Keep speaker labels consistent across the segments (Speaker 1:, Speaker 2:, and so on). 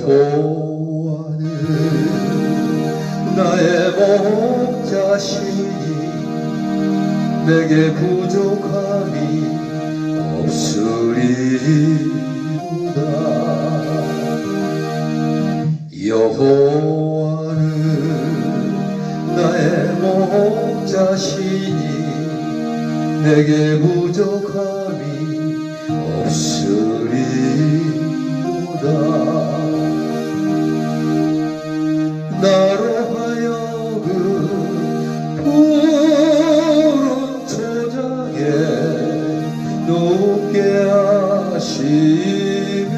Speaker 1: 여호와는 나의 목자시니 내게 부족함이 없으리로다. 여호와는 나의 목자시니 내게 부족함이 없으리로다. 나로 하여금 푸른 초장에 눕게 하시며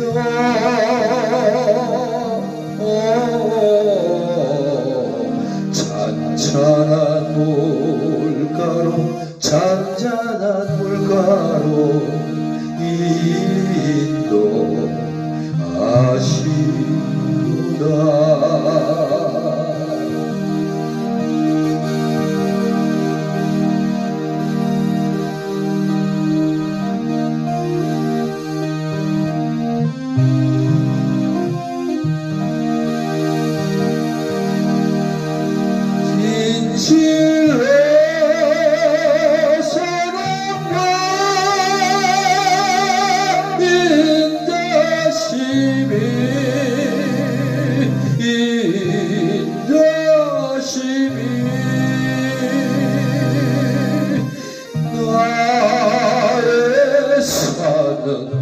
Speaker 1: 잔잔한 물가로 인도하시도다. 진실로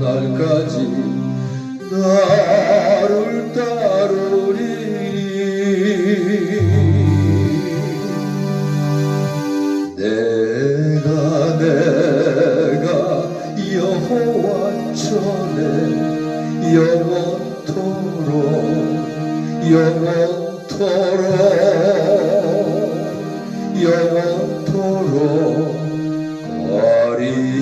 Speaker 1: 날까지 나를 따르리. 내가 여호와 전에 영원토록 거리로다.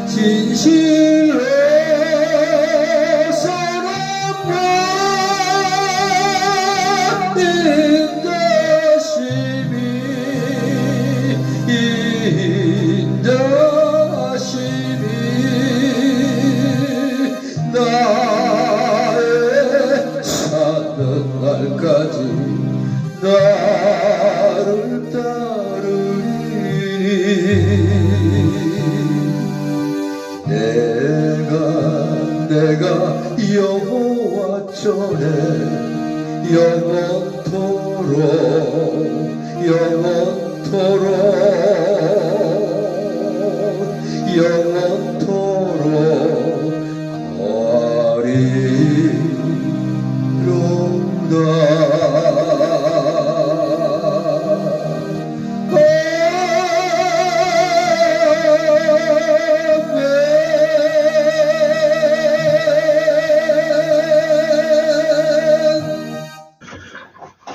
Speaker 1: 진실로 사랑과 인자심이 나의 사는 날까지 나를 따르리. 내가 여호와 전에 영원토록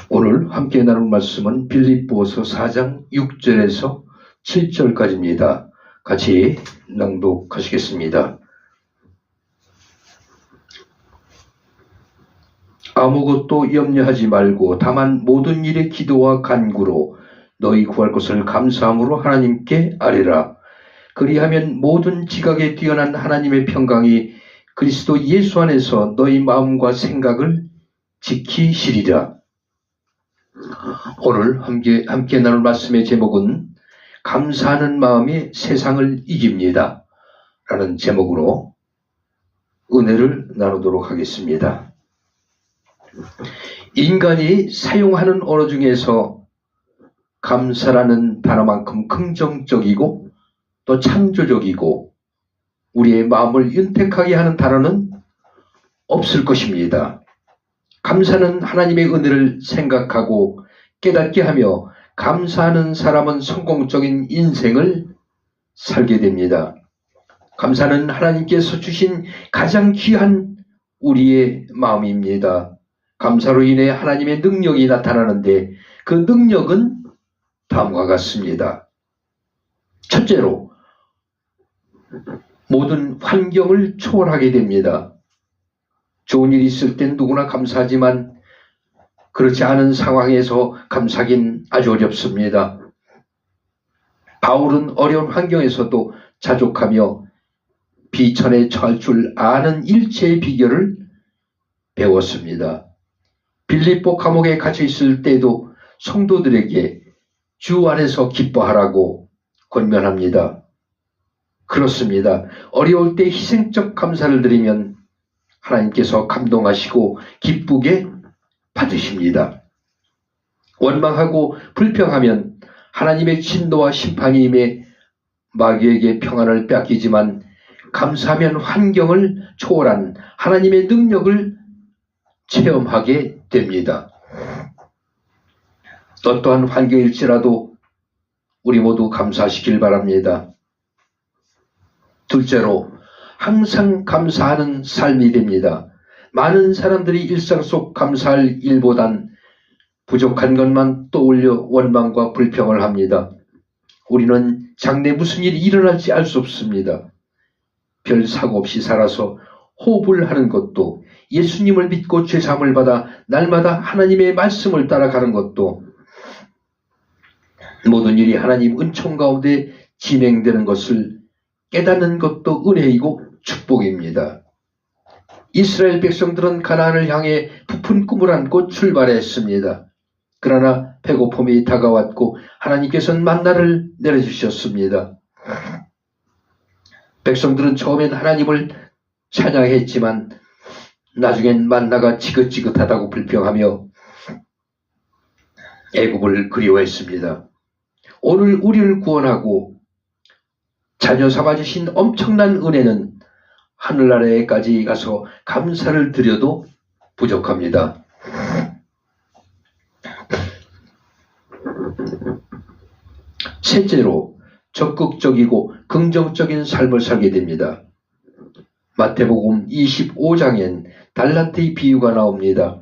Speaker 2: 오늘 함께 나눌 말씀은 빌립보서 4장 6절에서 7절까지입니다. 같이 낭독하시겠습니다. 아무것도 염려하지 말고 다만 모든 일에 기도와 간구로 너희 구할 것을 감사함으로 하나님께 아뢰라. 그리하면 모든 지각에 뛰어난 하나님의 평강이 그리스도 예수 안에서 너희 마음과 생각을 지키시리라. 오늘 함께 나눌 말씀의 제목은 감사하는 마음이 세상을 이깁니다 라는 제목으로 은혜를 나누도록 하겠습니다. 인간이 사용하는 언어 중에서 감사라는 단어만큼 긍정적이고 또 창조적이고 우리의 마음을 윤택하게 하는 단어는 없을 것입니다. 감사는 하나님의 은혜를 생각하고 깨닫게 하며 감사하는 사람은 성공적인 인생을 살게 됩니다. 감사는 하나님께서 주신 가장 귀한 우리의 마음입니다. 감사로 인해 하나님의 능력이 나타나는데 그 능력은 다음과 같습니다. 첫째로 모든 환경을 초월하게 됩니다. 좋은 일이 있을 땐 누구나 감사하지만 그렇지 않은 상황에서 감사하긴 아주 어렵습니다. 바울은 어려운 환경에서도 자족하며 비천에 처할 줄 아는 일체의 비결을 배웠습니다. 빌립보 감옥에 갇혀 있을 때도 성도들에게 주 안에서 기뻐하라고 권면합니다. 그렇습니다. 어려울 때 희생적 감사를 드리면 하나님께서 감동하시고 기쁘게 받으십니다. 원망하고 불평하면 하나님의 진노와 심판이 임해 마귀에게 평안을 뺏기지만 감사하면 환경을 초월한 하나님의 능력을 체험하게 됩니다. 어떠한 환경일지라도 우리 모두 감사하시길 바랍니다. 둘째로 항상 감사하는 삶이 됩니다. 많은 사람들이 일상 속 감사할 일보단 부족한 것만 떠올려 원망과 불평을 합니다. 우리는 장래 무슨 일이 일어날지 알 수 없습니다. 별 사고 없이 살아서 호흡을 하는 것도, 예수님을 믿고 죄사함을 받아 날마다 하나님의 말씀을 따라가는 것도, 모든 일이 하나님 은총 가운데 진행되는 것을 깨닫는 것도 은혜이고 축복입니다. 이스라엘 백성들은 가나안을 향해 부푼 꿈을 안고 출발했습니다. 그러나 배고픔이 다가왔고 하나님께서는 만나를 내려주셨습니다. 백성들은 처음엔 하나님을 찬양했지만 나중엔 만나가 지긋지긋하다고 불평하며 애굽을 그리워했습니다. 오늘 우리를 구원하고 자녀 삼아주신 엄청난 은혜는 하늘나라에까지 가서 감사를 드려도 부족합니다. 셋째로 적극적이고 긍정적인 삶을 살게 됩니다. 마태복음 25장엔 달란트의 비유가 나옵니다.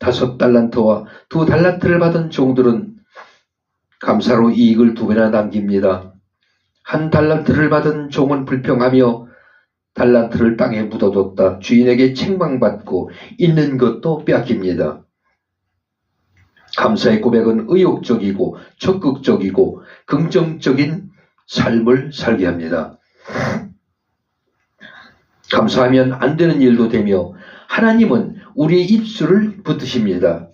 Speaker 2: 5달란트와 2달란트를 받은 종들은 감사로 이익을 2배나 남깁니다. 1달란트를 받은 종은 불평하며 달란트를 땅에 묻어뒀다 주인에게 책망받고 있는 것도 빼앗깁니다. 감사의 고백은 의욕적이고 적극적이고 긍정적인 삶을 살게 합니다. 감사하면 안 되는 일도 되며 하나님은 우리의 입술을 붙드십니다.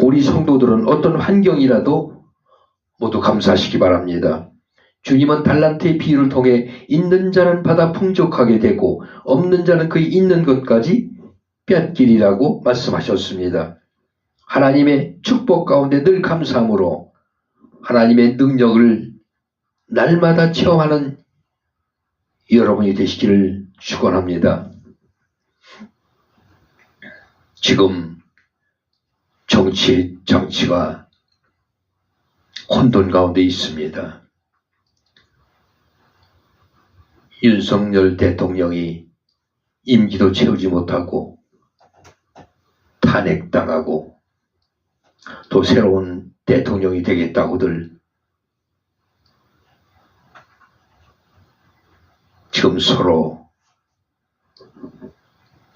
Speaker 2: 우리 성도들은 어떤 환경이라도 모두 감사하시기 바랍니다. 주님은 달란트의 비유를 통해 있는 자는 받아 풍족하게 되고 없는 자는 그의 있는 것까지 뺏기리라고 말씀하셨습니다. 하나님의 축복 가운데 늘 감사함으로 하나님의 능력을 날마다 체험하는 여러분이 되시기를 축원합니다. 지금 정치가 혼돈 가운데 있습니다. 윤석열 대통령이 임기도 채우지 못하고 탄핵당하고 또 새로운 대통령이 되겠다고들 지금 서로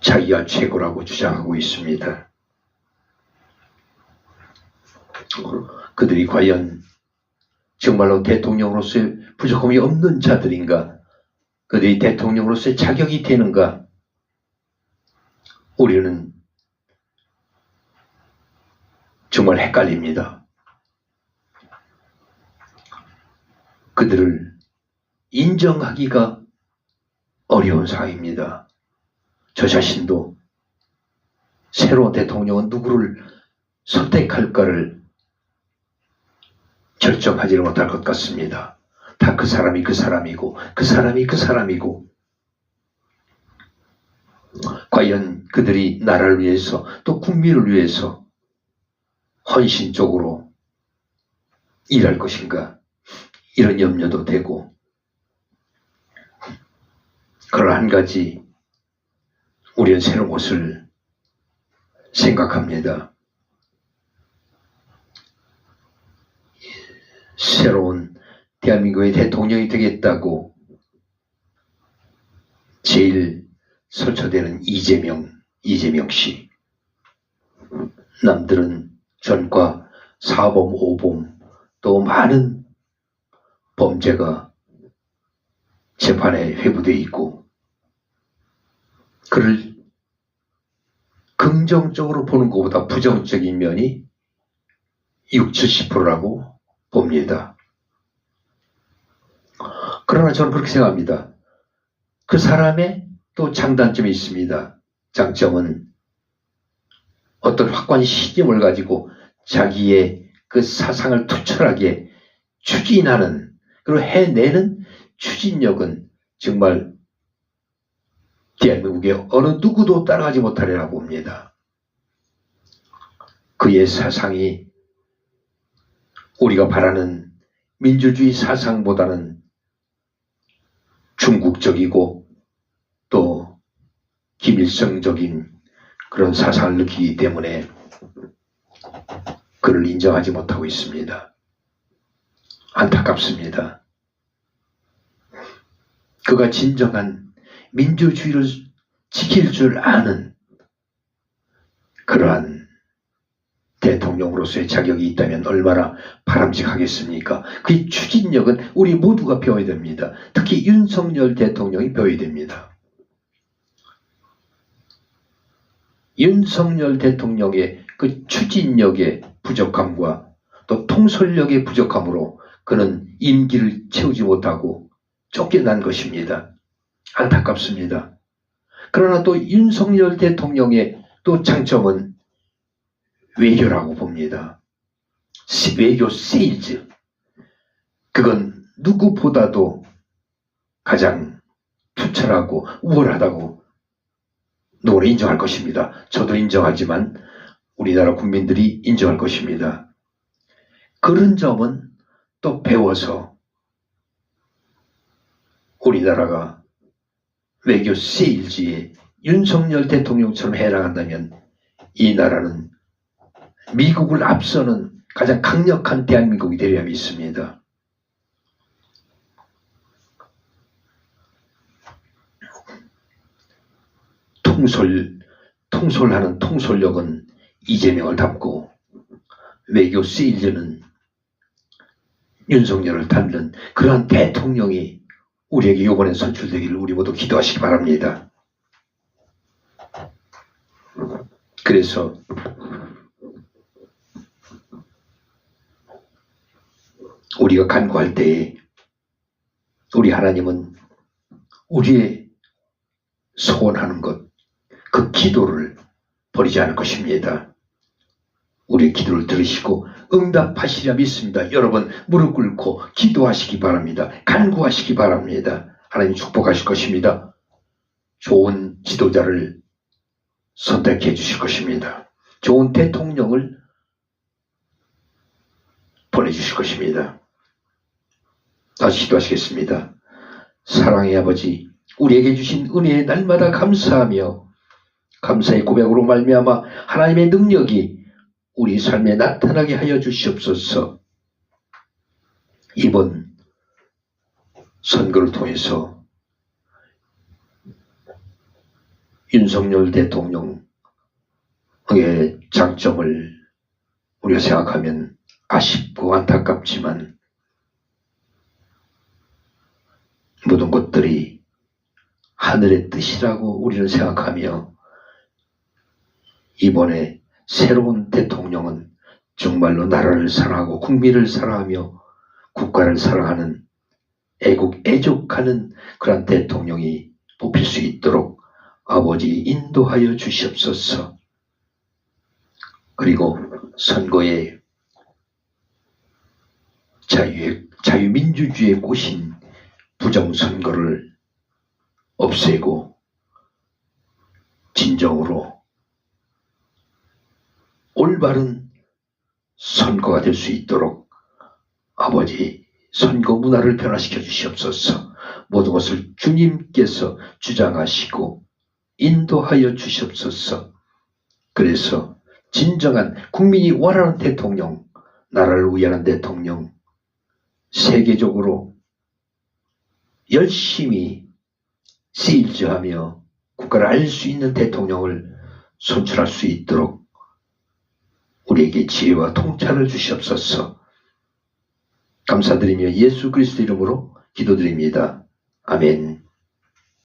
Speaker 2: 자기가 최고라고 주장하고 있습니다. 그들이 과연 정말로 대통령으로서의 부족함이 없는 자들인가? 그들이 대통령으로서의 자격이 되는가? 우리는 정말 헷갈립니다. 그들을 인정하기가 어려운 상황입니다. 저 자신도 새로운 대통령은 누구를 선택할까를 결정하지를 못할 것 같습니다. 다 그 사람이 그 사람이고 그 사람이 그 사람이고 과연 그들이 나라를 위해서 또 국민을 위해서 헌신적으로 일할 것인가 이런 염려도 되고 그러나 한 가지 우리는 새로운 것을 생각합니다. 새로운 대한민국의 대통령이 되겠다고 제일 설쳐되는 이재명 씨. 남들은 전과 사범, 오범 또 많은 범죄가 재판에 회부되어 있고 그를 긍정적으로 보는 것보다 부정적인 면이 60, 70%라고 봅니다. 그러나 저는 그렇게 생각합니다. 그 사람의 또 장단점이 있습니다. 장점은 어떤 확고한 신념을 가지고 자기의 그 사상을 투철하게 추진하는 그리고 해내는 추진력은 정말 대한민국의 어느 누구도 따라가지 못하리라 봅니다. 그의 사상이 우리가 바라는 민주주의 사상보다는 중국적이고 또 김일성적인 그런 사상을 느끼기 때문에 그를 인정하지 못하고 있습니다. 안타깝습니다. 그가 진정한 민주주의를 지킬 줄 아는 그러한 대통령으로서의 자격이 있다면 얼마나 바람직하겠습니까? 그의 추진력은 우리 모두가 배워야 됩니다. 특히 윤석열 대통령이 배워야 됩니다. 윤석열 대통령의 그 추진력의 부족함과 또 통솔력의 부족함으로 그는 임기를 채우지 못하고 쫓겨난 것입니다. 안타깝습니다. 그러나 또 윤석열 대통령의 또 장점은 외교라고 봅니다. 외교 세일즈. 그건 누구보다도 가장 투철하고 우월하다고 누구나 인정할 것입니다. 저도 인정하지만 우리나라 국민들이 인정할 것입니다. 그런 점은 또 배워서 우리나라가 외교 세일즈에 윤석열 대통령처럼 해나간다면 이 나라는 미국을 앞서는 가장 강력한 대한민국이 되리라 믿습니다. 통솔하는 통솔력은 이재명을 닮고 외교 세일즈는 윤석열을 닮는 그러한 대통령이 우리에게 이번에 선출되기를 우리 모두 기도하시기 바랍니다. 그래서 우리가 간구할 때에 우리 하나님은 우리의 소원하는 것, 그 기도를 버리지 않을 것입니다. 우리의 기도를 들으시고 응답하시리라 믿습니다. 여러분 무릎 꿇고 기도하시기 바랍니다. 간구하시기 바랍니다. 하나님 축복하실 것입니다. 좋은 지도자를 선택해 주실 것입니다. 좋은 대통령을 보내주실 것입니다. 다시 기도하시겠습니다. 사랑의 아버지, 우리에게 주신 은혜에 날마다 감사하며 감사의 고백으로 말미암아 하나님의 능력이 우리 삶에 나타나게 하여 주시옵소서. 이번 선거를 통해서 윤석열 대통령의 장점을 우리가 생각하면 아쉽고 안타깝지만 모든 것들이 하늘의 뜻이라고 우리는 생각하며 이번에 새로운 대통령은 정말로 나라를 사랑하고 국민을 사랑하며 국가를 사랑하는 애국하는 그런 대통령이 뽑힐 수 있도록 아버지 인도하여 주시옵소서. 그리고 선거의 자유민주주의의 꽃인 부정선거를 없애고 진정으로 올바른 선거가 될 수 있도록 아버지 선거 문화를 변화시켜 주시옵소서. 모든 것을 주님께서 주장하시고 인도하여 주시옵소서. 그래서 진정한 국민이 원하는 대통령, 나라를 위하는 대통령, 세계적으로 열심히 세일즈하며 국가를 알 수 있는 대통령을 선출할 수 있도록 우리에게 지혜와 통찰을 주시옵소서. 감사드리며 예수 그리스도 이름으로 기도드립니다. 아멘.